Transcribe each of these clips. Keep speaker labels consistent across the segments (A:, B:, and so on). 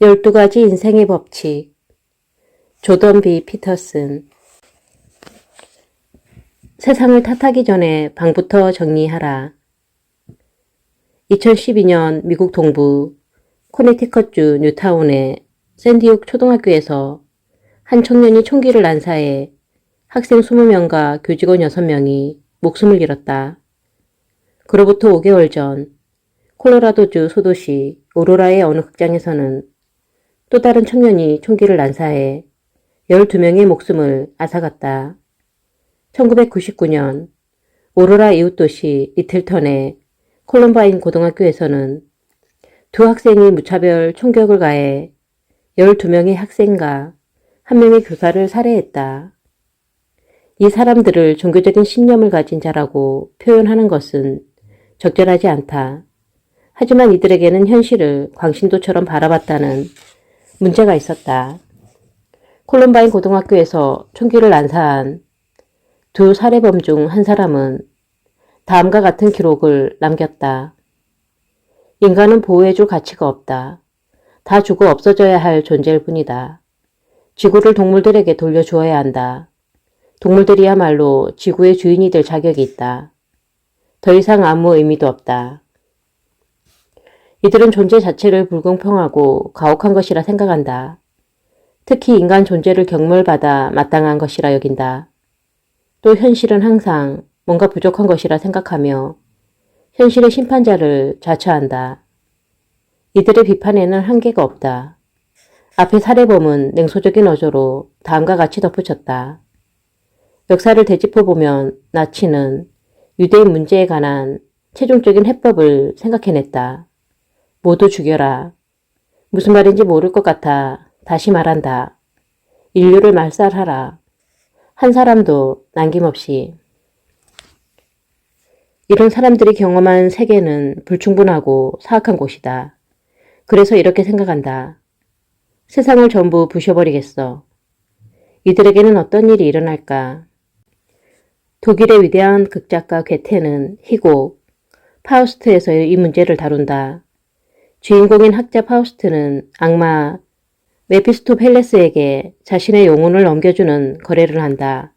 A: 12가지 인생의 법칙. 조던 B. 피터슨. 세상을 탓하기 전에 방부터 정리하라. 2012년 미국 동부 코네티컷주 뉴타운의 샌디욱 초등학교에서 한 청년이 총기를 난사해 학생 20명과 교직원 6명이 목숨을 잃었다. 그로부터 5개월 전 콜로라도주 소도시 오로라의 어느 극장에서는 또 다른 청년이 총기를 난사해 12명의 목숨을 앗아갔다. 1999년 오로라 이웃도시 리틀턴의 콜럼바인 고등학교에서는 두 학생이 무차별 총격을 가해 12명의 학생과 1명의 교사를 살해했다. 이 사람들을 종교적인 신념을 가진 자라고 표현하는 것은 적절하지 않다. 하지만 이들에게는 현실을 광신도처럼 바라봤다는 문제가 있었다. 콜럼바인 고등학교에서 총기를 난사한 두 살해범 중 한 사람은 다음과 같은 기록을 남겼다. 인간은 보호해줄 가치가 없다. 다 죽어 없어져야 할 존재일 뿐이다. 지구를 동물들에게 돌려주어야 한다. 동물들이야말로 지구의 주인이 될 자격이 있다. 더 이상 아무 의미도 없다. 이들은 존재 자체를 불공평하고 가혹한 것이라 생각한다. 특히 인간 존재를 경멸받아 마땅한 것이라 여긴다. 또 현실은 항상 뭔가 부족한 것이라 생각하며 현실의 심판자를 자처한다. 이들의 비판에는 한계가 없다. 앞의 살해범은 냉소적인 어조로 다음과 같이 덧붙였다. 역사를 되짚어보면 나치는 유대인 문제에 관한 최종적인 해법을 생각해냈다. 모두 죽여라. 무슨 말인지 모를 것 같아 다시 말한다. 인류를 말살하라. 한 사람도 남김없이. 이런 사람들이 경험한 세계는 불충분하고 사악한 곳이다. 그래서 이렇게 생각한다. 세상을 전부 부셔버리겠어. 이들에게는 어떤 일이 일어날까? 독일의 위대한 극작가 괴테는 희곡 파우스트에서 이 문제를 다룬다. 주인공인 학자 파우스트는 악마 메피스토펠레스에게 자신의 영혼을 넘겨주는 거래를 한다.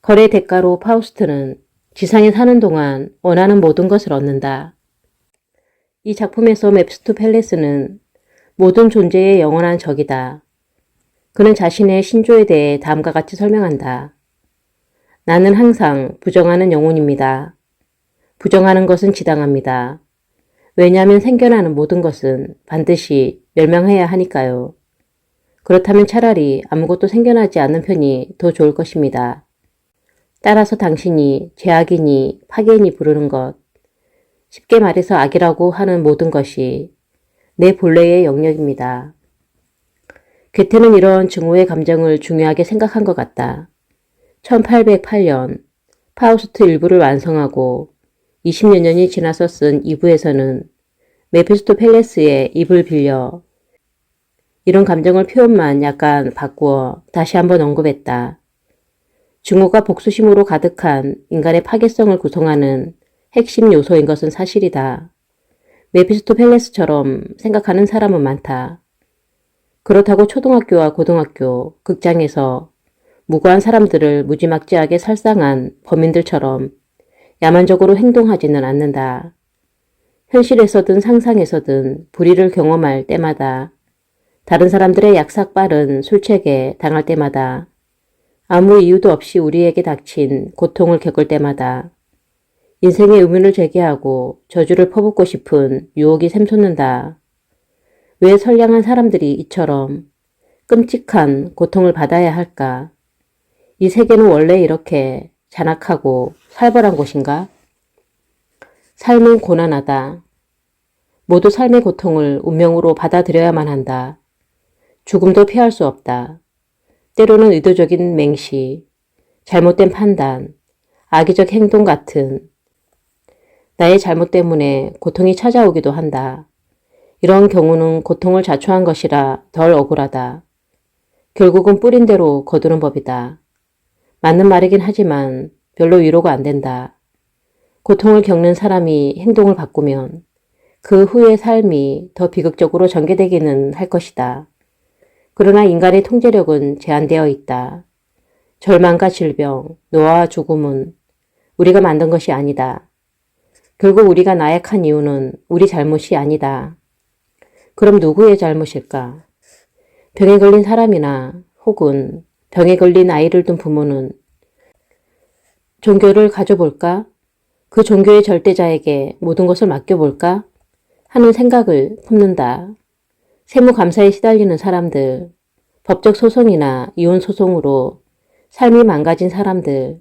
A: 거래 대가로 파우스트는 지상에 사는 동안 원하는 모든 것을 얻는다. 이 작품에서 메피스토펠레스는 모든 존재의 영원한 적이다. 그는 자신의 신조에 대해 다음과 같이 설명한다. 나는 항상 부정하는 영혼입니다. 부정하는 것은 지당합니다. 왜냐하면 생겨나는 모든 것은 반드시 멸망해야 하니까요. 그렇다면 차라리 아무것도 생겨나지 않는 편이 더 좋을 것입니다. 따라서 당신이 죄악이니 파괴인이 부르는 것, 쉽게 말해서 악이라고 하는 모든 것이 내 본래의 영역입니다. 괴테는 이런 증오의 감정을 중요하게 생각한 것 같다. 1808년 파우스트 1부를 완성하고 20여 년이 지나서 쓴 2부에서는 메피스토펠레스의 입을 빌려 이런 감정을 표현만 약간 바꾸어 다시 한번 언급했다. 증오가 복수심으로 가득한 인간의 파괴성을 구성하는 핵심 요소인 것은 사실이다. 메피스토펠레스처럼 생각하는 사람은 많다. 그렇다고 초등학교와 고등학교, 극장에서 무고한 사람들을 무지막지하게 살상한 범인들처럼 야만적으로 행동하지는 않는다. 현실에서든 상상에서든 불의를 경험할 때마다 다른 사람들의 약삭빠른 술책에 당할 때마다 아무 이유도 없이 우리에게 닥친 고통을 겪을 때마다 인생의 의문을 제기하고 저주를 퍼붓고 싶은 유혹이 샘솟는다. 왜 선량한 사람들이 이처럼 끔찍한 고통을 받아야 할까? 이 세계는 원래 이렇게 잔악하고 살벌한 곳인가? 삶은 고난하다. 모두 삶의 고통을 운명으로 받아들여야만 한다. 죽음도 피할 수 없다. 때로는 의도적인 맹시, 잘못된 판단, 악의적 행동 같은 나의 잘못 때문에 고통이 찾아오기도 한다. 이런 경우는 고통을 자초한 것이라 덜 억울하다. 결국은 뿌린 대로 거두는 법이다. 맞는 말이긴 하지만 별로 위로가 안 된다. 고통을 겪는 사람이 행동을 바꾸면 그 후의 삶이 더 비극적으로 전개되기는 할 것이다. 그러나 인간의 통제력은 제한되어 있다. 절망과 질병, 노화와 죽음은 우리가 만든 것이 아니다. 결국 우리가 나약한 이유는 우리 잘못이 아니다. 그럼 누구의 잘못일까? 병에 걸린 사람이나 혹은 병에 걸린 아이를 둔 부모는 종교를 가져볼까? 그 종교의 절대자에게 모든 것을 맡겨볼까? 하는 생각을 품는다. 세무감사에 시달리는 사람들, 법적 소송이나 이혼 소송으로 삶이 망가진 사람들,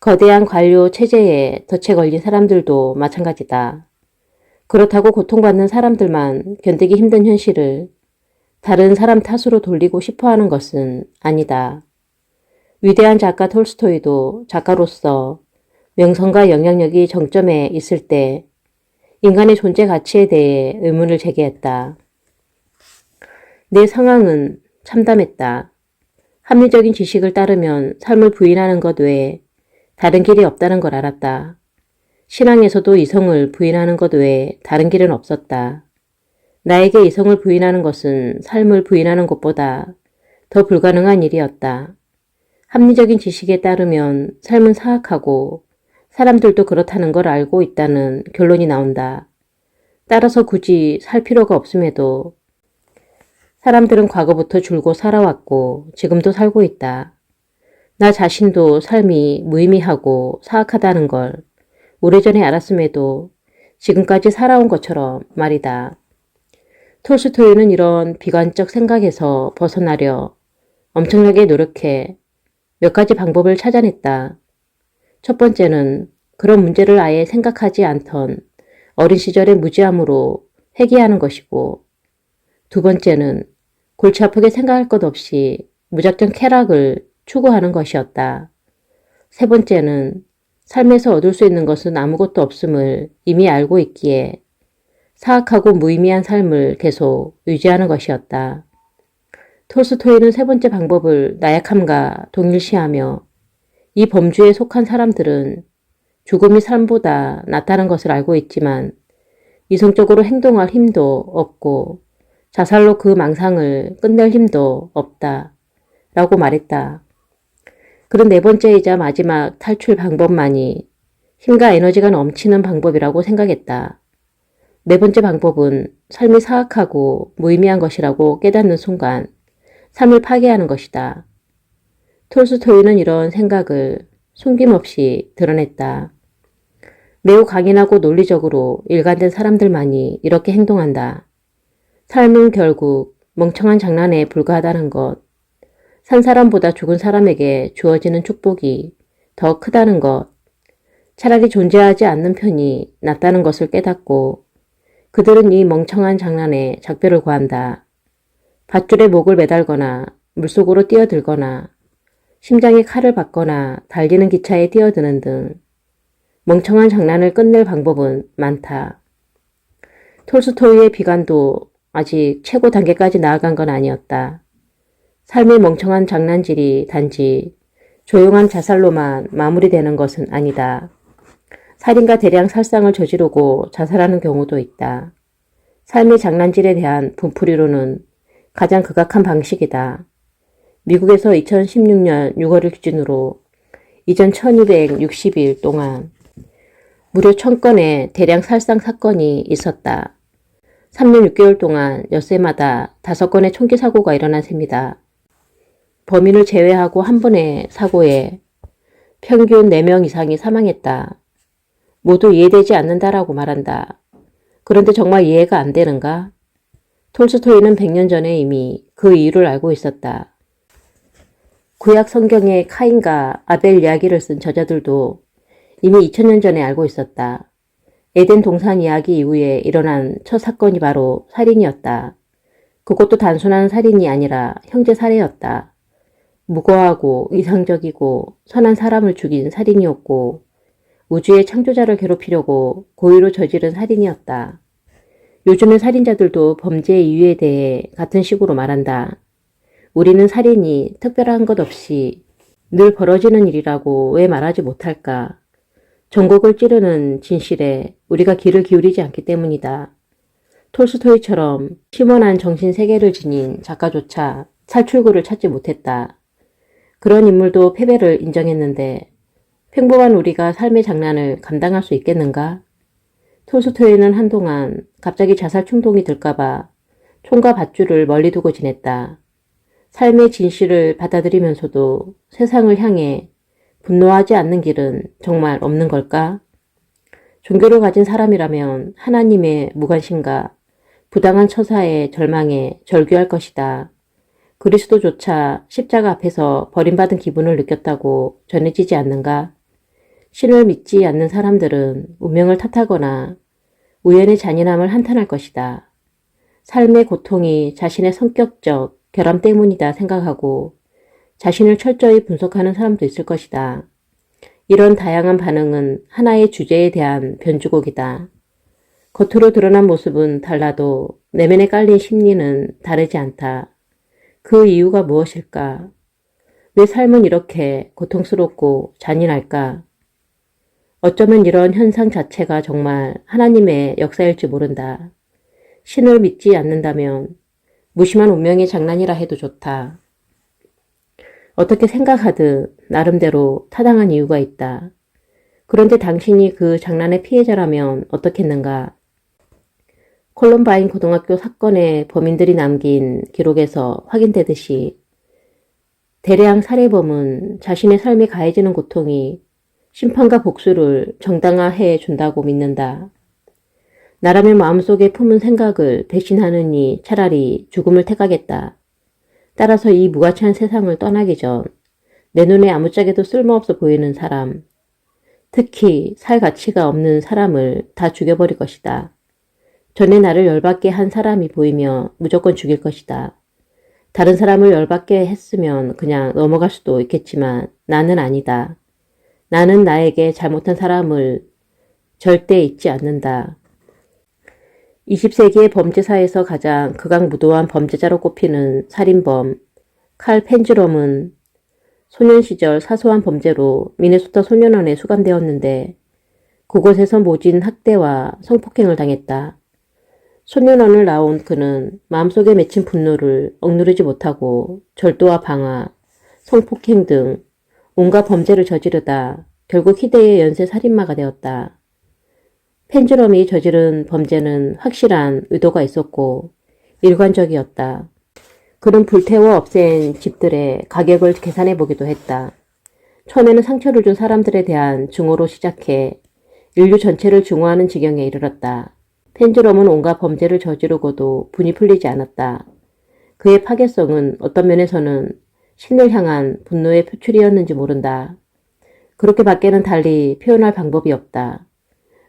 A: 거대한 관료 체제에 덫에 걸린 사람들도 마찬가지다. 그렇다고 고통받는 사람들만 견디기 힘든 현실을 다른 사람 탓으로 돌리고 싶어하는 것은 아니다. 위대한 작가 톨스토이도 작가로서 명성과 영향력이 정점에 있을 때 인간의 존재 가치에 대해 의문을 제기했다. 내 상황은 참담했다. 합리적인 지식을 따르면 삶을 부인하는 것 외에 다른 길이 없다는 걸 알았다. 신앙에서도 이성을 부인하는 것 외에 다른 길은 없었다. 나에게 이성을 부인하는 것은 삶을 부인하는 것보다 더 불가능한 일이었다. 합리적인 지식에 따르면 삶은 사악하고 사람들도 그렇다는 걸 알고 있다는 결론이 나온다. 따라서 굳이 살 필요가 없음에도 사람들은 과거부터 줄곧 살아왔고 지금도 살고 있다. 나 자신도 삶이 무의미하고 사악하다는 걸 오래전에 알았음에도 지금까지 살아온 것처럼 말이다. 톨스토이는 이런 비관적 생각에서 벗어나려 엄청나게 노력해 몇 가지 방법을 찾아냈다. 첫 번째는 그런 문제를 아예 생각하지 않던 어린 시절의 무지함으로 회귀하는 것이고, 두 번째는 골치 아프게 생각할 것 없이 무작정 쾌락을 추구하는 것이었다. 세 번째는 삶에서 얻을 수 있는 것은 아무것도 없음을 이미 알고 있기에 사악하고 무의미한 삶을 계속 유지하는 것이었다. 톨스토이는 세 번째 방법을 나약함과 동일시하며 이 범주에 속한 사람들은 죽음이 삶보다 낫다는 것을 알고 있지만 이성적으로 행동할 힘도 없고 자살로 그 망상을 끝낼 힘도 없다 라고 말했다. 그런 네 번째이자 마지막 탈출 방법만이 힘과 에너지가 넘치는 방법이라고 생각했다. 네 번째 방법은 삶이 사악하고 무의미한 것이라고 깨닫는 순간 삶을 파괴하는 것이다. 톨스토이는 이런 생각을 숨김없이 드러냈다. 매우 강인하고 논리적으로 일관된 사람들만이 이렇게 행동한다. 삶은 결국 멍청한 장난에 불과하다는 것, 산 사람보다 죽은 사람에게 주어지는 축복이 더 크다는 것, 차라리 존재하지 않는 편이 낫다는 것을 깨닫고 그들은 이 멍청한 장난에 작별을 고한다. 밧줄에 목을 매달거나 물속으로 뛰어들거나 심장에 칼을 박거나 달리는 기차에 뛰어드는 등 멍청한 장난을 끝낼 방법은 많다. 톨스토이의 비관도 아직 최고 단계까지 나아간 건 아니었다. 삶의 멍청한 장난질이 단지 조용한 자살로만 마무리되는 것은 아니다. 살인과 대량 살상을 저지르고 자살하는 경우도 있다. 삶의 장난질에 대한 분풀이로는 가장 극악한 방식이다. 미국에서 2016년 6월을 기준으로 이전 1260일 동안 무려 1000건의 대량 살상 사건이 있었다. 3년 6개월 동안 엿새마다 5건의 총기 사고가 일어난 셈이다. 범인을 제외하고 한 번의 사고에 평균 4명 이상이 사망했다. 모두 이해되지 않는다라고 말한다. 그런데 정말 이해가 안 되는가? 톨스토이는 100년 전에 이미 그 이유를 알고 있었다. 구약 성경의 카인과 아벨 이야기를 쓴 저자들도 이미 2000년 전에 알고 있었다. 에덴 동산 이야기 이후에 일어난 첫 사건이 바로 살인이었다. 그것도 단순한 살인이 아니라 형제 살해였다. 무고하고 이상적이고 선한 사람을 죽인 살인이었고 우주의 창조자를 괴롭히려고 고의로 저지른 살인이었다. 요즘의 살인자들도 범죄의 이유에 대해 같은 식으로 말한다. 우리는 살인이 특별한 것 없이 늘 벌어지는 일이라고 왜 말하지 못할까? 전곡을 찌르는 진실에 우리가 귀를 기울이지 않기 때문이다. 톨스토이처럼 심원한 정신세계를 지닌 작가조차 탈출구를 찾지 못했다. 그런 인물도 패배를 인정했는데 평범한 우리가 삶의 장난을 감당할 수 있겠는가? 톨스토이는 한동안 갑자기 자살 충동이 들까봐 총과 밧줄을 멀리 두고 지냈다. 삶의 진실을 받아들이면서도 세상을 향해 분노하지 않는 길은 정말 없는 걸까? 종교를 가진 사람이라면 하나님의 무관심과 부당한 처사에 절망해 절규할 것이다. 그리스도조차 십자가 앞에서 버림받은 기분을 느꼈다고 전해지지 않는가? 신을 믿지 않는 사람들은 운명을 탓하거나 우연의 잔인함을 한탄할 것이다. 삶의 고통이 자신의 성격적 결함 때문이다 생각하고 자신을 철저히 분석하는 사람도 있을 것이다. 이런 다양한 반응은 하나의 주제에 대한 변주곡이다. 겉으로 드러난 모습은 달라도 내면에 깔린 심리는 다르지 않다. 그 이유가 무엇일까? 왜 삶은 이렇게 고통스럽고 잔인할까? 어쩌면 이런 현상 자체가 정말 하나님의 역사일지 모른다. 신을 믿지 않는다면 무심한 운명의 장난이라 해도 좋다. 어떻게 생각하든 나름대로 타당한 이유가 있다. 그런데 당신이 그 장난의 피해자라면 어떻겠는가? 콜럼바인 고등학교 사건의 범인들이 남긴 기록에서 확인되듯이 대량 살해범은 자신의 삶에 가해지는 고통이 심판과 복수를 정당화해 준다고 믿는다. 나라면 마음속에 품은 생각을 배신하느니 차라리 죽음을 택하겠다. 따라서 이 무가치한 세상을 떠나기 전 내 눈에 아무짝에도 쓸모없어 보이는 사람, 특히 살 가치가 없는 사람을 다 죽여버릴 것이다. 전에 나를 열받게 한 사람이 보이며 무조건 죽일 것이다. 다른 사람을 열받게 했으면 그냥 넘어갈 수도 있겠지만 나는 아니다. 나는 나에게 잘못한 사람을 절대 잊지 않는다. 20세기의 범죄사에서 가장 극악무도한 범죄자로 꼽히는 살인범 칼 펜즈럼은 소년 시절 사소한 범죄로 미네소타 소년원에 수감되었는데 그곳에서 모진 학대와 성폭행을 당했다. 소년원을 나온 그는 마음속에 맺힌 분노를 억누르지 못하고 절도와 방화, 성폭행 등 온갖 범죄를 저지르다 결국 희대의 연쇄 살인마가 되었다. 펜즈럼이 저지른 범죄는 확실한 의도가 있었고 일관적이었다. 그는 불태워 없앤 집들의 가격을 계산해 보기도 했다. 처음에는 상처를 준 사람들에 대한 증오로 시작해 인류 전체를 증오하는 지경에 이르렀다. 펜즈럼은 온갖 범죄를 저지르고도 분이 풀리지 않았다. 그의 파괴성은 어떤 면에서는 신을 향한 분노의 표출이었는지 모른다. 그렇게 밖에는 달리 표현할 방법이 없다.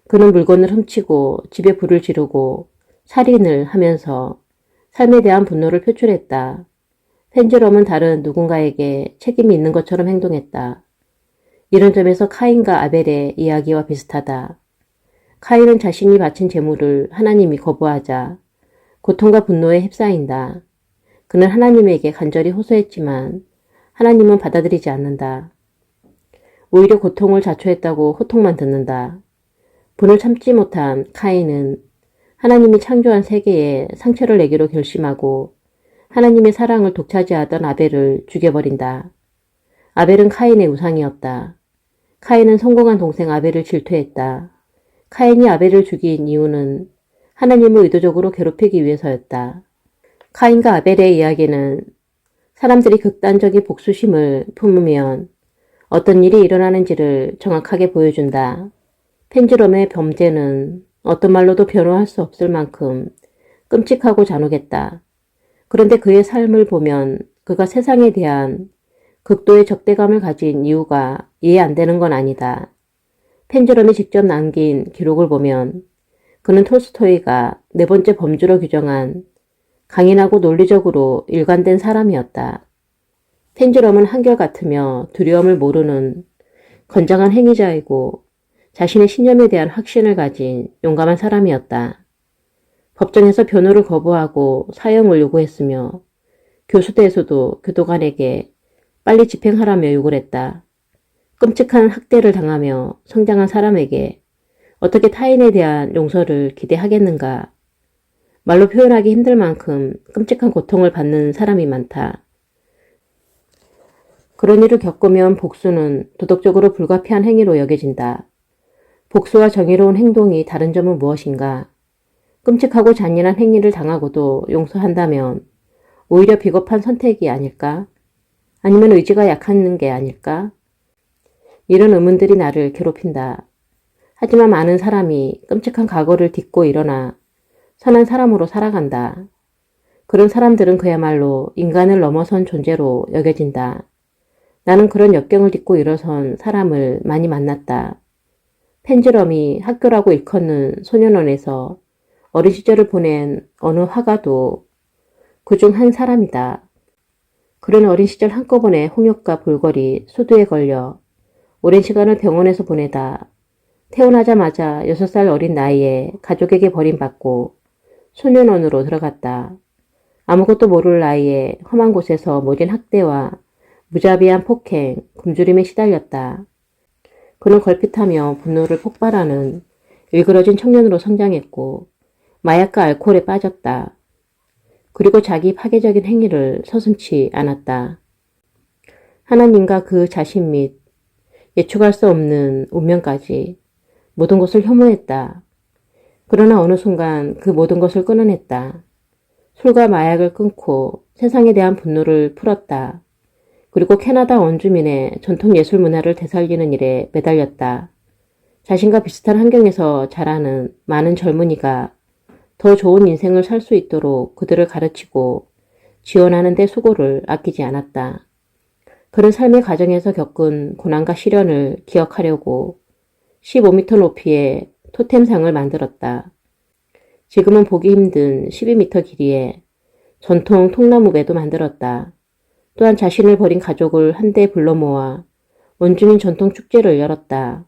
A: 그는 물건을 훔치고 집에 불을 지르고 살인을 하면서 삶에 대한 분노를 표출했다. 펜즈럼은 다른 누군가에게 책임이 있는 것처럼 행동했다. 이런 점에서 카인과 아벨의 이야기와 비슷하다. 카인은 자신이 바친 재물을 하나님이 거부하자 고통과 분노에 휩싸인다. 그는 하나님에게 간절히 호소했지만 하나님은 받아들이지 않는다. 오히려 고통을 자초했다고 호통만 듣는다. 분을 참지 못한 카인은 하나님이 창조한 세계에 상처를 내기로 결심하고 하나님의 사랑을 독차지하던 아벨을 죽여버린다. 아벨은 카인의 우상이었다. 카인은 성공한 동생 아벨을 질투했다. 카인이 아벨을 죽인 이유는 하나님을 의도적으로 괴롭히기 위해서였다. 카인과 아벨의 이야기는 사람들이 극단적인 복수심을 품으면 어떤 일이 일어나는지를 정확하게 보여준다. 펜즈럼의 범죄는 어떤 말로도 변호할 수 없을 만큼 끔찍하고 잔혹했다. 그런데 그의 삶을 보면 그가 세상에 대한 극도의 적대감을 가진 이유가 이해 안 되는 건 아니다. 펜즈럼이 직접 남긴 기록을 보면 그는 톨스토이가 네 번째 범주로 규정한 강인하고 논리적으로 일관된 사람이었다. 펜즈럼은 한결같으며 두려움을 모르는 건장한 행위자이고 자신의 신념에 대한 확신을 가진 용감한 사람이었다. 법정에서 변호를 거부하고 사형을 요구했으며 교수대에서도 교도관에게 빨리 집행하라며 요구를 했다. 끔찍한 학대를 당하며 성장한 사람에게 어떻게 타인에 대한 용서를 기대하겠는가? 말로 표현하기 힘들 만큼 끔찍한 고통을 받는 사람이 많다. 그런 일을 겪으면 복수는 도덕적으로 불가피한 행위로 여겨진다. 복수와 정의로운 행동이 다른 점은 무엇인가? 끔찍하고 잔인한 행위를 당하고도 용서한다면 오히려 비겁한 선택이 아닐까? 아니면 의지가 약한 게 아닐까? 이런 의문들이 나를 괴롭힌다. 하지만 많은 사람이 끔찍한 과거를 딛고 일어나 선한 사람으로 살아간다. 그런 사람들은 그야말로 인간을 넘어선 존재로 여겨진다. 나는 그런 역경을 딛고 일어선 사람을 많이 만났다. 펜즈럼이 학교라고 일컫는 소년원에서 어린 시절을 보낸 어느 화가도 그중 한 사람이다. 그런 어린 시절 한꺼번에 홍역과 볼거리, 수두에 걸려 오랜 시간을 병원에서 보내다 태어나자마자 6살 어린 나이에 가족에게 버림받고 소년원으로 들어갔다. 아무것도 모를 나이에 험한 곳에서 모진 학대와 무자비한 폭행, 굶주림에 시달렸다. 그는 걸핏하며 분노를 폭발하는 일그러진 청년으로 성장했고 마약과 알코올에 빠졌다. 그리고 자기 파괴적인 행위를 서슴지 않았다. 하나님과 그 자신 및 예측할 수 없는 운명까지 모든 것을 혐오했다. 그러나 어느 순간 그 모든 것을 끊어냈다. 술과 마약을 끊고 세상에 대한 분노를 풀었다. 그리고 캐나다 원주민의 전통 예술 문화를 되살리는 일에 매달렸다. 자신과 비슷한 환경에서 자라는 많은 젊은이가 더 좋은 인생을 살 수 있도록 그들을 가르치고 지원하는 데 수고를 아끼지 않았다. 그런 삶의 과정에서 겪은 고난과 시련을 기억하려고 15m 높이의 토템상을 만들었다. 지금은 보기 힘든 12m 길이의 전통 통나무 배도 만들었다. 또한 자신을 버린 가족을 한데 불러 모아 원주민 전통 축제를 열었다.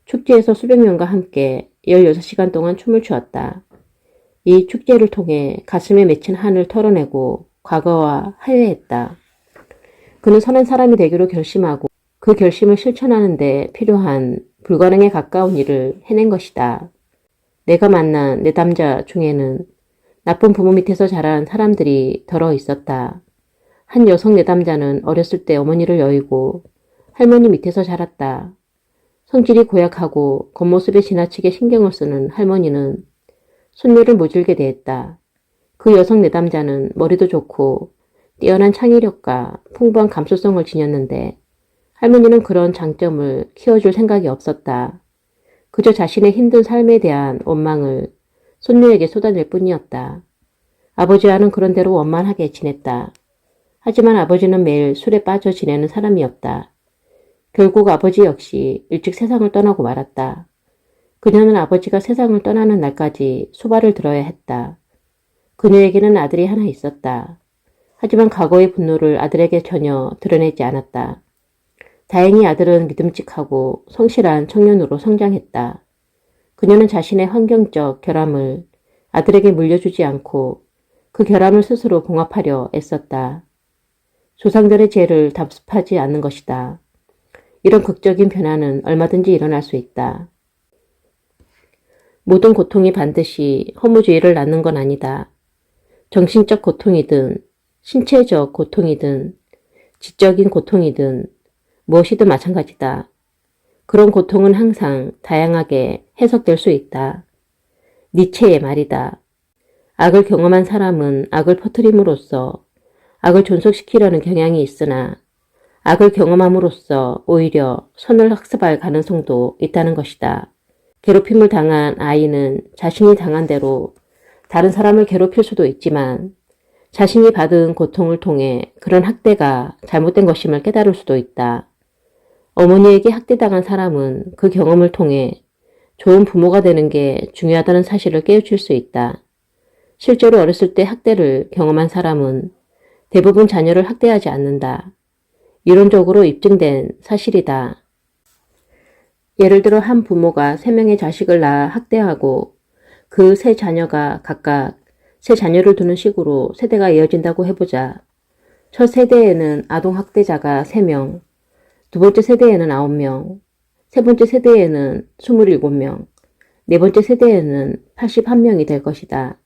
A: 축제에서 수백 명과 함께 16시간 동안 춤을 추었다. 이 축제를 통해 가슴에 맺힌 한을 털어내고 과거와 화해했다. 그는 선한 사람이 되기로 결심하고 그 결심을 실천하는 데 필요한 불가능에 가까운 일을 해낸 것이다. 내가 만난 내담자 중에는 나쁜 부모 밑에서 자란 사람들이 더러 있었다. 한 여성 내담자는 어렸을 때 어머니를 여의고 할머니 밑에서 자랐다. 성질이 고약하고 겉모습에 지나치게 신경을 쓰는 할머니는 손녀를 모질게 대했다. 그 여성 내담자는 머리도 좋고 뛰어난 창의력과 풍부한 감수성을 지녔는데 할머니는 그런 장점을 키워줄 생각이 없었다. 그저 자신의 힘든 삶에 대한 원망을 손녀에게 쏟아낼 뿐이었다. 아버지와는 그런 대로 원만하게 지냈다. 하지만 아버지는 매일 술에 빠져 지내는 사람이었다. 결국 아버지 역시 일찍 세상을 떠나고 말았다. 그녀는 아버지가 세상을 떠나는 날까지 수발을 들어야 했다. 그녀에게는 아들이 하나 있었다. 하지만 과거의 분노를 아들에게 전혀 드러내지 않았다. 다행히 아들은 믿음직하고 성실한 청년으로 성장했다. 그녀는 자신의 환경적 결함을 아들에게 물려주지 않고 그 결함을 스스로 봉합하려 애썼다. 조상들의 죄를 답습하지 않는 것이다. 이런 극적인 변화는 얼마든지 일어날 수 있다. 모든 고통이 반드시 허무주의를 낳는 건 아니다. 정신적 고통이든 신체적 고통이든 지적인 고통이든 무엇이든 마찬가지다. 그런 고통은 항상 다양하게 해석될 수 있다. 니체의 말이다. 악을 경험한 사람은 악을 퍼뜨림으로써 악을 존속시키려는 경향이 있으나 악을 경험함으로써 오히려 선을 학습할 가능성도 있다는 것이다. 괴롭힘을 당한 아이는 자신이 당한 대로 다른 사람을 괴롭힐 수도 있지만 자신이 받은 고통을 통해 그런 학대가 잘못된 것임을 깨달을 수도 있다. 어머니에게 학대당한 사람은 그 경험을 통해 좋은 부모가 되는 게 중요하다는 사실을 깨우칠 수 있다. 실제로 어렸을 때 학대를 경험한 사람은 대부분 자녀를 학대하지 않는다. 이론적으로 입증된 사실이다. 예를 들어 한 부모가 3명의 자식을 낳아 학대하고 그 3자녀가 각각 3자녀를 두는 식으로 세대가 이어진다고 해보자. 첫 세대에는 아동학대자가 3명, 두 번째 세대에는 9명, 세 번째 세대에는 27명, 네 번째 세대에는 81명이 될 것이다.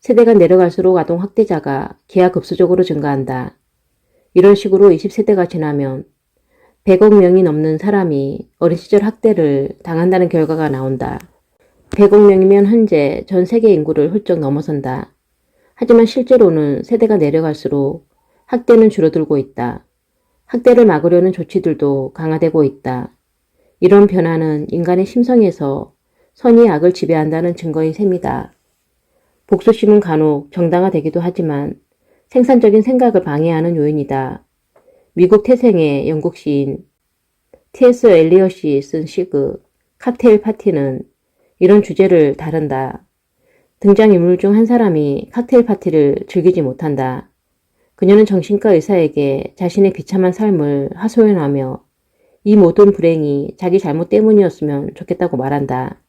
A: 세대가 내려갈수록 아동 학대자가 기하급수적으로 증가한다. 이런 식으로 20세대가 지나면 100억 명이 넘는 사람이 어린 시절 학대를 당한다는 결과가 나온다. 100억 명이면 현재 전 세계 인구를 훌쩍 넘어선다. 하지만 실제로는 세대가 내려갈수록 학대는 줄어들고 있다. 학대를 막으려는 조치들도 강화되고 있다. 이런 변화는 인간의 심성에서 선이 악을 지배한다는 증거인 셈이다. 복수심은 간혹 정당화되기도 하지만 생산적인 생각을 방해하는 요인이다. 미국 태생의 영국 시인 T.S. 엘리엇이 쓴 시그 칵테일 파티는 이런 주제를 다룬다. 등장인물 중 한 사람이 칵테일 파티를 즐기지 못한다. 그녀는 정신과 의사에게 자신의 비참한 삶을 하소연하며 이 모든 불행이 자기 잘못 때문이었으면 좋겠다고 말한다.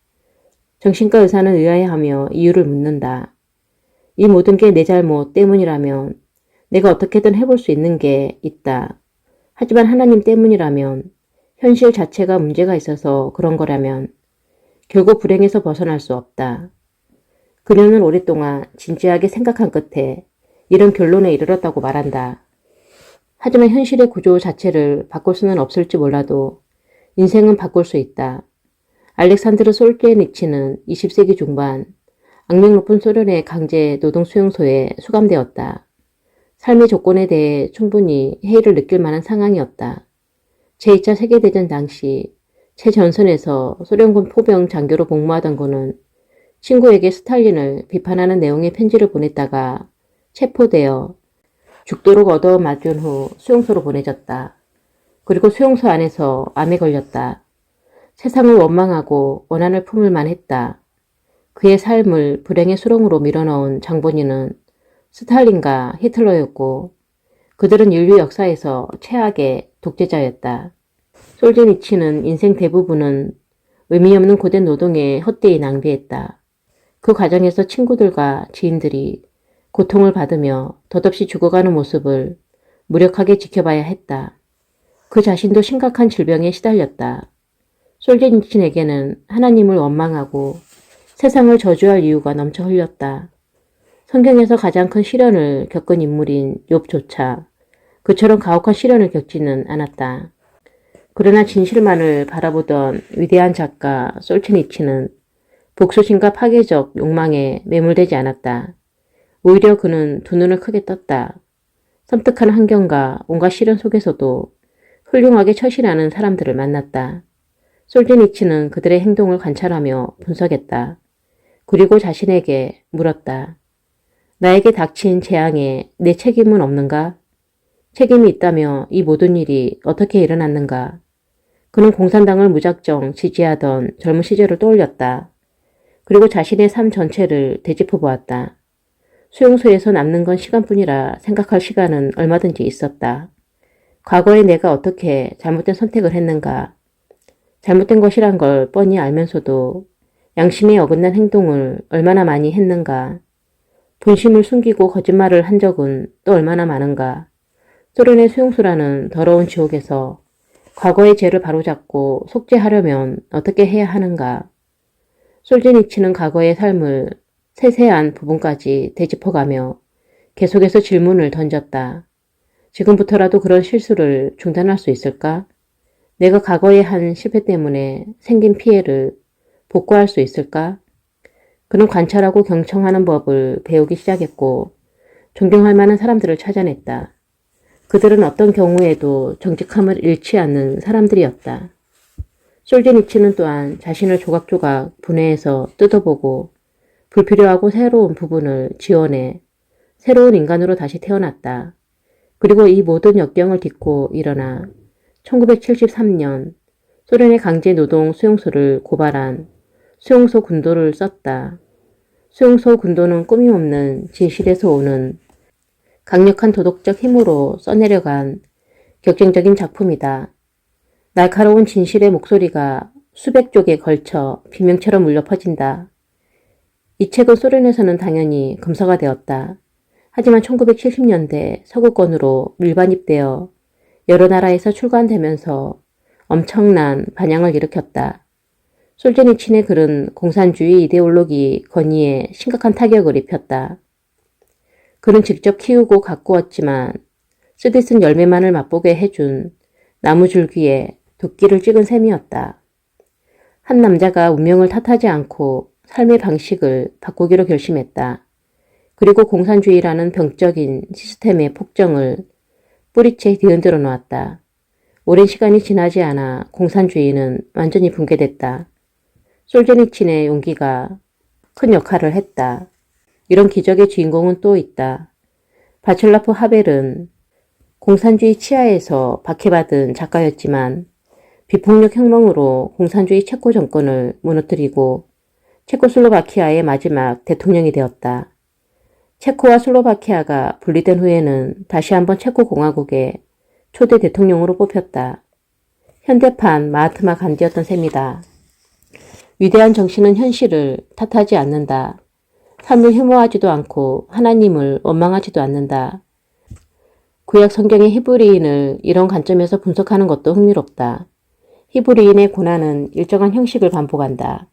A: 정신과 의사는 의아해하며 이유를 묻는다. 이 모든 게 내 잘못 때문이라면 내가 어떻게든 해볼 수 있는 게 있다. 하지만 하나님 때문이라면, 현실 자체가 문제가 있어서 그런 거라면 결국 불행에서 벗어날 수 없다. 그녀는 오랫동안 진지하게 생각한 끝에 이런 결론에 이르렀다고 말한다. 하지만 현실의 구조 자체를 바꿀 수는 없을지 몰라도 인생은 바꿀 수 있다. 알렉산드르 솔제니치는 20세기 중반 악명 높은 소련의 강제 노동 수용소에 수감되었다. 삶의 조건에 대해 충분히 해이를 느낄 만한 상황이었다. 제2차 세계대전 당시 최전선에서 소련군 포병 장교로 복무하던 그는 친구에게 스탈린을 비판하는 내용의 편지를 보냈다가 체포되어 죽도록 얻어맞은 후 수용소로 보내졌다. 그리고 수용소 안에서 암에 걸렸다. 세상을 원망하고 원한을 품을 만했다. 그의 삶을 불행의 수렁으로 밀어넣은 장본인은 스탈린과 히틀러였고 그들은 인류 역사에서 최악의 독재자였다. 솔제니치는 인생 대부분은 의미 없는 고된 노동에 헛되이 낭비했다. 그 과정에서 친구들과 지인들이 고통을 받으며 덧없이 죽어가는 모습을 무력하게 지켜봐야 했다. 그 자신도 심각한 질병에 시달렸다. 솔제니친에게는 하나님을 원망하고 세상을 저주할 이유가 넘쳐 흘렸다. 성경에서 가장 큰 시련을 겪은 인물인 욥조차 그처럼 가혹한 시련을 겪지는 않았다. 그러나 진실만을 바라보던 위대한 작가 솔제니치는 복수심과 파괴적 욕망에 매몰되지 않았다. 오히려 그는 두 눈을 크게 떴다. 섬뜩한 환경과 온갖 시련 속에서도 훌륭하게 처신하는 사람들을 만났다. 솔제니치는 그들의 행동을 관찰하며 분석했다. 그리고 자신에게 물었다. 나에게 닥친 재앙에 내 책임은 없는가? 책임이 있다며 이 모든 일이 어떻게 일어났는가? 그는 공산당을 무작정 지지하던 젊은 시절을 떠올렸다. 그리고 자신의 삶 전체를 되짚어 보았다. 수용소에서 남는 건 시간뿐이라 생각할 시간은 얼마든지 있었다. 과거에 내가 어떻게 잘못된 선택을 했는가? 잘못된 것이란 걸 뻔히 알면서도 양심에 어긋난 행동을 얼마나 많이 했는가? 본심을 숨기고 거짓말을 한 적은 또 얼마나 많은가? 소련의 수용소라는 더러운 지옥에서 과거의 죄를 바로잡고 속죄하려면 어떻게 해야 하는가? 솔제니치는 과거의 삶을 세세한 부분까지 되짚어가며 계속해서 질문을 던졌다. 지금부터라도 그런 실수를 중단할 수 있을까? 내가 과거에 한 실패 때문에 생긴 피해를 복구할 수 있을까? 그는 관찰하고 경청하는 법을 배우기 시작했고 존경할 만한 사람들을 찾아냈다. 그들은 어떤 경우에도 정직함을 잃지 않는 사람들이었다. 솔제니치는 또한 자신을 조각조각 분해해서 뜯어보고 불필요하고 새로운 부분을 지원해 새로운 인간으로 다시 태어났다. 그리고 이 모든 역경을 딛고 일어나 1973년 소련의 강제노동 수용소를 고발한 수용소 군도를 썼다. 수용소 군도는 꾸밈없는 진실에서 오는 강력한 도덕적 힘으로 써내려간 격정적인 작품이다. 날카로운 진실의 목소리가 수백 쪽에 걸쳐 비명처럼 울려 퍼진다. 이 책은 소련에서는 당연히 금서가 되었다. 하지만 1970년대 서구권으로 밀반입되어 여러 나라에서 출간되면서 엄청난 반향을 일으켰다. 솔제니친의 글은 공산주의 이데올로기 권위에 심각한 타격을 입혔다. 그는 직접 키우고 가꾸었지만 쓰디쓴 열매만을 맛보게 해준 나무 줄기에 도끼를 찍은 셈이었다. 한 남자가 운명을 탓하지 않고 삶의 방식을 바꾸기로 결심했다. 그리고 공산주의라는 병적인 시스템의 폭정을 뿌리채 뒤흔들어 놓았다. 오랜 시간이 지나지 않아 공산주의는 완전히 붕괴됐다. 솔제니친의 용기가 큰 역할을 했다. 이런 기적의 주인공은 또 있다. 바칠라프 하벨은 공산주의 치하에서 박해받은 작가였지만 비폭력 혁명으로 공산주의 체코 정권을 무너뜨리고 체코슬로바키아의 마지막 대통령이 되었다. 체코와 슬로바키아가 분리된 후에는 다시 한번 체코공화국의 초대 대통령으로 뽑혔다. 현대판 마하트마 간디였던 셈이다. 위대한 정신은 현실을 탓하지 않는다. 삶을 혐오하지도 않고 하나님을 원망하지도 않는다. 구약 성경의 히브리인을 이런 관점에서 분석하는 것도 흥미롭다. 히브리인의 고난은 일정한 형식을 반복한다.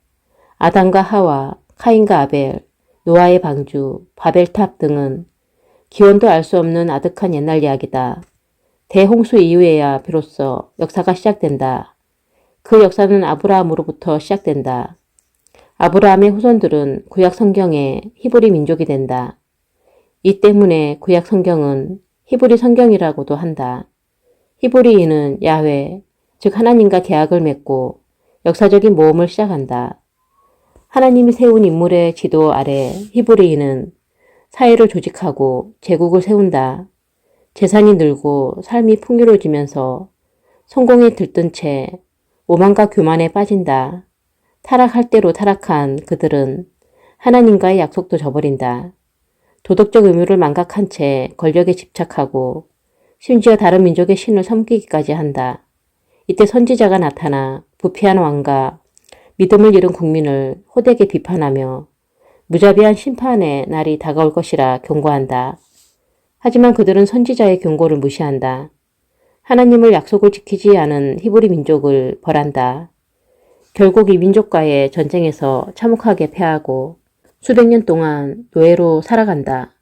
A: 아담과 하와, 카인과 아벨, 노아의 방주, 바벨탑 등은 기원도 알 수 없는 아득한 옛날 이야기다. 대홍수 이후에야 비로소 역사가 시작된다. 그 역사는 아브라함으로부터 시작된다. 아브라함의 후손들은 구약 성경의 히브리 민족이 된다. 이 때문에 구약 성경은 히브리 성경이라고도 한다. 히브리인은 야훼, 즉 하나님과 계약을 맺고 역사적인 모험을 시작한다. 하나님이 세운 인물의 지도 아래 히브리인은 사회를 조직하고 제국을 세운다. 재산이 늘고 삶이 풍요로워지면서 성공에 들뜬 채 오만과 교만에 빠진다. 타락할 대로 타락한 그들은 하나님과의 약속도 저버린다. 도덕적 의무를 망각한 채 권력에 집착하고 심지어 다른 민족의 신을 섬기기까지 한다. 이때 선지자가 나타나 부패한 왕과 믿음을 잃은 국민을 호되게 비판하며 무자비한 심판의 날이 다가올 것이라 경고한다. 하지만 그들은 선지자의 경고를 무시한다. 하나님을 약속을 지키지 않은 히브리 민족을 벌한다. 결국 이 민족과의 전쟁에서 참혹하게 패하고 수백 년 동안 노예로 살아간다.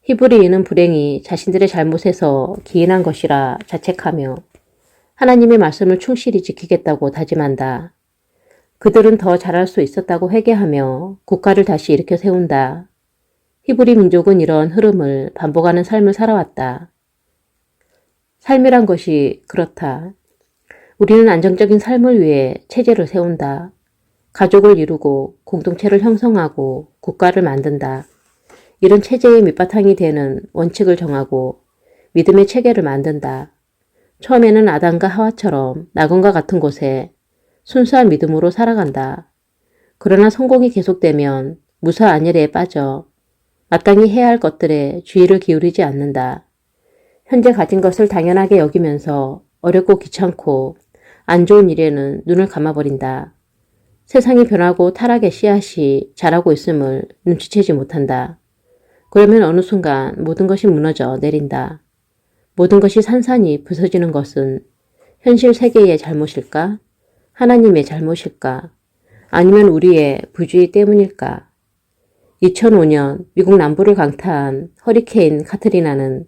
A: 히브리인은 불행히 자신들의 잘못에서 기인한 것이라 자책하며 하나님의 말씀을 충실히 지키겠다고 다짐한다. 그들은 더 잘할 수 있었다고 회개하며 국가를 다시 일으켜 세운다. 히브리 민족은 이런 흐름을 반복하는 삶을 살아왔다. 삶이란 것이 그렇다. 우리는 안정적인 삶을 위해 체제를 세운다. 가족을 이루고 공동체를 형성하고 국가를 만든다. 이런 체제의 밑바탕이 되는 원칙을 정하고 믿음의 체계를 만든다. 처음에는 아담과 하와처럼 낙원과 같은 곳에 순수한 믿음으로 살아간다. 그러나 성공이 계속되면 무사 안일에 빠져 마땅히 해야 할 것들에 주의를 기울이지 않는다. 현재 가진 것을 당연하게 여기면서 어렵고 귀찮고 안 좋은 일에는 눈을 감아버린다. 세상이 변하고 타락의 씨앗이 자라고 있음을 눈치채지 못한다. 그러면 어느 순간 모든 것이 무너져 내린다. 모든 것이 산산이 부서지는 것은 현실 세계의 잘못일까? 하나님의 잘못일까? 아니면 우리의 부주의 때문일까? 2005년 미국 남부를 강타한 허리케인 카트리나는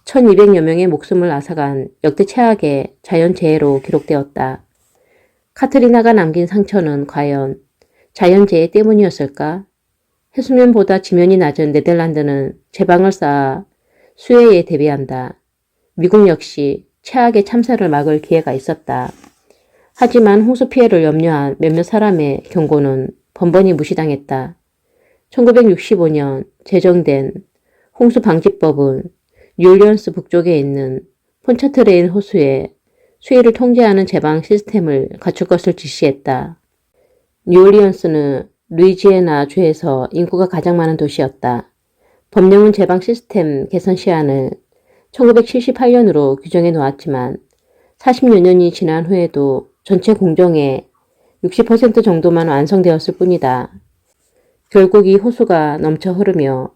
A: 1200여 명의 목숨을 앗아간 역대 최악의 자연재해로 기록되었다. 카트리나가 남긴 상처는 과연 자연재해 때문이었을까? 해수면보다 지면이 낮은 네덜란드는 제방을 쌓아 수해에 대비한다. 미국 역시 최악의 참사를 막을 기회가 있었다. 하지만 홍수 피해를 염려한 몇몇 사람의 경고는 번번이 무시당했다. 1965년 제정된 홍수방지법은 뉴올리언스 북쪽에 있는 폰차트레인 호수에 수위를 통제하는 제방 시스템을 갖출 것을 지시했다. 뉴올리언스는 루이지애나 주에서 인구가 가장 많은 도시였다. 법령은 제방 시스템 개선 시한을 1978년으로 규정해 놓았지만 40여 년이 지난 후에도 전체 공정의 60% 정도만 완성되었을 뿐이다. 결국 이 호수가 넘쳐 흐르며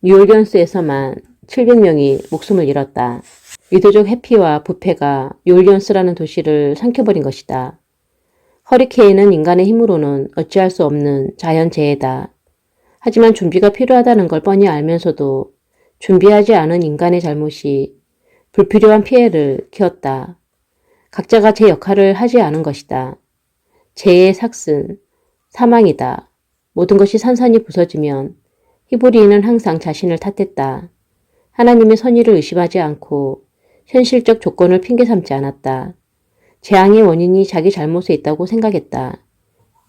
A: 뉴올리언스에서만 700명이 목숨을 잃었다. 의도적 회피와 부패가 뉴올리언스라는 도시를 삼켜버린 것이다. 허리케인은 인간의 힘으로는 어찌할 수 없는 자연재해다. 하지만 준비가 필요하다는 걸 뻔히 알면서도 준비하지 않은 인간의 잘못이 불필요한 피해를 키웠다. 각자가 제 역할을 하지 않은 것이다. 재해의 삭슨, 사망이다. 모든 것이 산산이 부서지면 히브리인은 항상 자신을 탓했다. 하나님의 선의를 의심하지 않고 현실적 조건을 핑계 삼지 않았다. 재앙의 원인이 자기 잘못에 있다고 생각했다.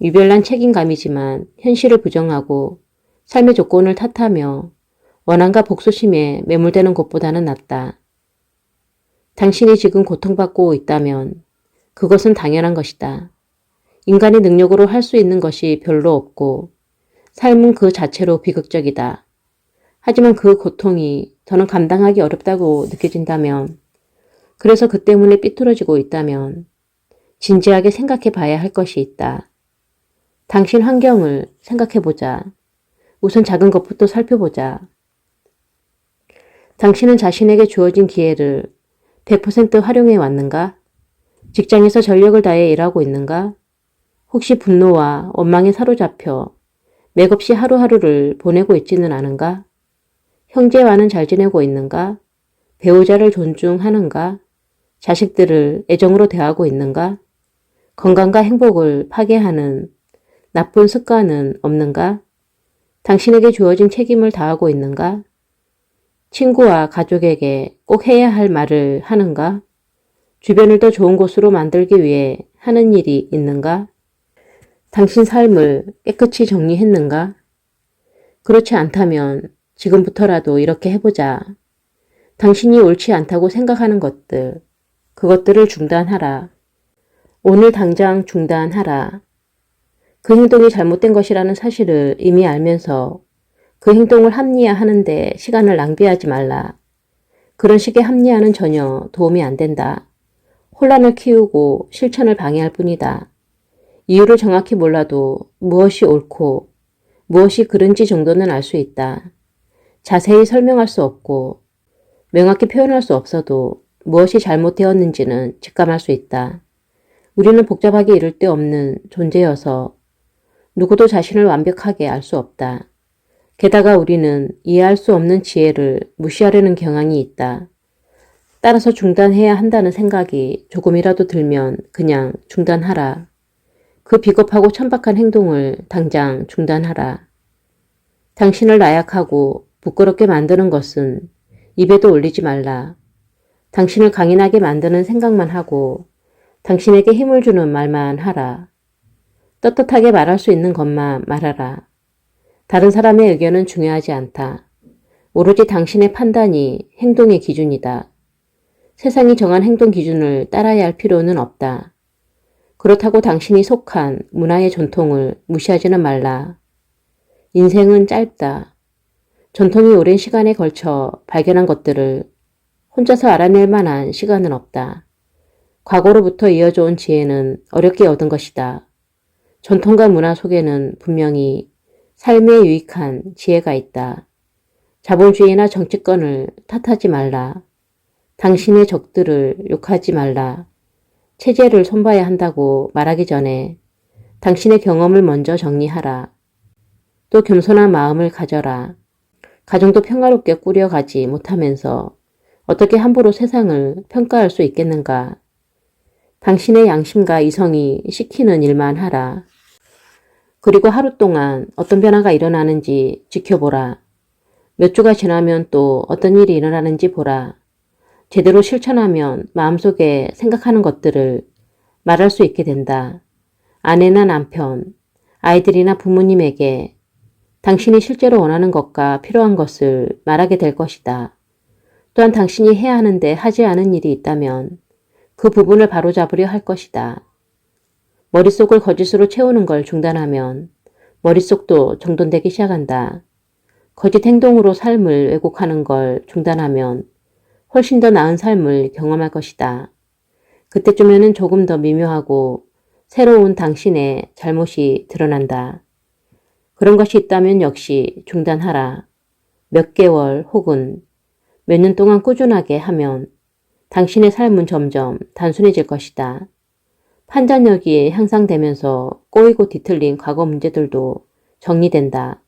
A: 유별난 책임감이지만 현실을 부정하고 삶의 조건을 탓하며 원한과 복수심에 매몰되는 것보다는 낫다. 당신이 지금 고통받고 있다면 그것은 당연한 것이다. 인간의 능력으로 할 수 있는 것이 별로 없고 삶은 그 자체로 비극적이다. 하지만 그 고통이 더는 감당하기 어렵다고 느껴진다면, 그래서 그 때문에 삐뚤어지고 있다면 진지하게 생각해 봐야 할 것이 있다. 당신 환경을 생각해보자. 우선 작은 것부터 살펴보자. 당신은 자신에게 주어진 기회를 100% 활용해 왔는가? 직장에서 전력을 다해 일하고 있는가? 혹시 분노와 원망에 사로잡혀 맥없이 하루하루를 보내고 있지는 않은가? 형제와는 잘 지내고 있는가? 배우자를 존중하는가? 자식들을 애정으로 대하고 있는가? 건강과 행복을 파괴하는 나쁜 습관은 없는가? 당신에게 주어진 책임을 다하고 있는가? 친구와 가족에게 꼭 해야 할 말을 하는가? 주변을 더 좋은 곳으로 만들기 위해 하는 일이 있는가? 당신 삶을 깨끗이 정리했는가? 그렇지 않다면 지금부터라도 이렇게 해보자. 당신이 옳지 않다고 생각하는 것들, 그것들을 중단하라. 오늘 당장 중단하라. 그 행동이 잘못된 것이라는 사실을 이미 알면서 그 행동을 합리화하는데 시간을 낭비하지 말라. 그런 식의 합리화는 전혀 도움이 안 된다. 혼란을 키우고 실천을 방해할 뿐이다. 이유를 정확히 몰라도 무엇이 옳고 무엇이 그른지 정도는 알 수 있다. 자세히 설명할 수 없고 명확히 표현할 수 없어도 무엇이 잘못되었는지는 직감할 수 있다. 우리는 복잡하게 이를 데 없는 존재여서 누구도 자신을 완벽하게 알 수 없다. 게다가 우리는 이해할 수 없는 지혜를 무시하려는 경향이 있다. 따라서 중단해야 한다는 생각이 조금이라도 들면 그냥 중단하라. 그 비겁하고 천박한 행동을 당장 중단하라. 당신을 나약하고 부끄럽게 만드는 것은 입에도 올리지 말라. 당신을 강인하게 만드는 생각만 하고 당신에게 힘을 주는 말만 하라. 떳떳하게 말할 수 있는 것만 말하라. 다른 사람의 의견은 중요하지 않다. 오로지 당신의 판단이 행동의 기준이다. 세상이 정한 행동 기준을 따라야 할 필요는 없다. 그렇다고 당신이 속한 문화의 전통을 무시하지는 말라. 인생은 짧다. 전통이 오랜 시간에 걸쳐 발견한 것들을 혼자서 알아낼 만한 시간은 없다. 과거로부터 이어져 온 지혜는 어렵게 얻은 것이다. 전통과 문화 속에는 분명히 삶에 유익한 지혜가 있다. 자본주의나 정치권을 탓하지 말라. 당신의 적들을 욕하지 말라. 체제를 손봐야 한다고 말하기 전에 당신의 경험을 먼저 정리하라. 또 겸손한 마음을 가져라. 가정도 평화롭게 꾸려가지 못하면서 어떻게 함부로 세상을 평가할 수 있겠는가. 당신의 양심과 이성이 시키는 일만 하라. 그리고 하루 동안 어떤 변화가 일어나는지 지켜보라. 몇 주가 지나면 또 어떤 일이 일어나는지 보라. 제대로 실천하면 마음속에 생각하는 것들을 말할 수 있게 된다. 아내나 남편, 아이들이나 부모님에게 당신이 실제로 원하는 것과 필요한 것을 말하게 될 것이다. 또한 당신이 해야 하는데 하지 않은 일이 있다면 그 부분을 바로잡으려 할 것이다. 머릿속을 거짓으로 채우는 걸 중단하면 머릿속도 정돈되기 시작한다. 거짓 행동으로 삶을 왜곡하는 걸 중단하면 훨씬 더 나은 삶을 경험할 것이다. 그때쯤에는 조금 더 미묘하고 새로운 당신의 잘못이 드러난다. 그런 것이 있다면 역시 중단하라. 몇 개월 혹은 몇 년 동안 꾸준하게 하면 당신의 삶은 점점 단순해질 것이다. 판단력이 향상되면서 꼬이고 뒤틀린 과거 문제들도 정리된다.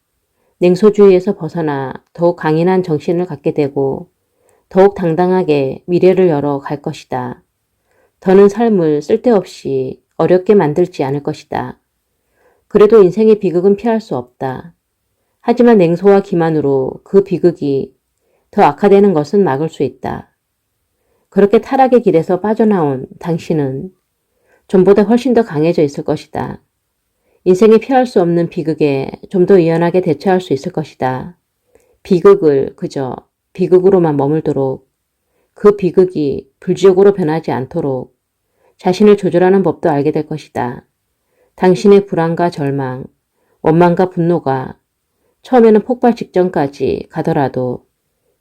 A: 냉소주의에서 벗어나 더욱 강인한 정신을 갖게 되고 더욱 당당하게 미래를 열어 갈 것이다. 더는 삶을 쓸데없이 어렵게 만들지 않을 것이다. 그래도 인생의 비극은 피할 수 없다. 하지만 냉소와 기만으로 그 비극이 더 악화되는 것은 막을 수 있다. 그렇게 타락의 길에서 빠져나온 당신은 전보다 훨씬 더 강해져 있을 것이다. 인생에 피할 수 없는 비극에 좀 더 유연하게 대처할 수 있을 것이다. 비극을 그저 비극으로만 머물도록, 그 비극이 불지옥으로 변하지 않도록 자신을 조절하는 법도 알게 될 것이다. 당신의 불안과 절망, 원망과 분노가 처음에는 폭발 직전까지 가더라도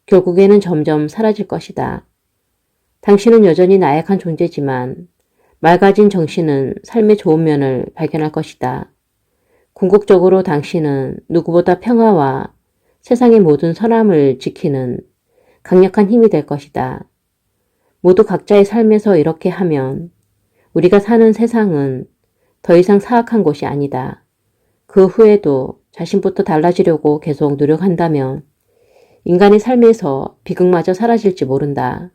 A: 결국에는 점점 사라질 것이다. 당신은 여전히 나약한 존재지만 맑아진 정신은 삶의 좋은 면을 발견할 것이다. 궁극적으로 당신은 누구보다 평화와 세상의 모든 선함을 지키는 강력한 힘이 될 것이다. 모두 각자의 삶에서 이렇게 하면 우리가 사는 세상은 더 이상 사악한 곳이 아니다. 그 후에도 자신부터 달라지려고 계속 노력한다면 인간의 삶에서 비극마저 사라질지 모른다.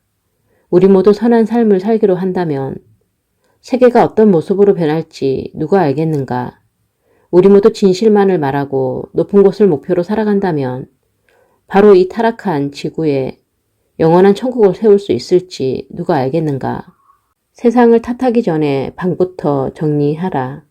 A: 우리 모두 선한 삶을 살기로 한다면 세계가 어떤 모습으로 변할지 누가 알겠는가. 우리 모두 진실만을 말하고 높은 곳을 목표로 살아간다면 바로 이 타락한 지구에 영원한 천국을 세울 수 있을지 누가 알겠는가. 세상을 탓하기 전에 방부터 정리하라.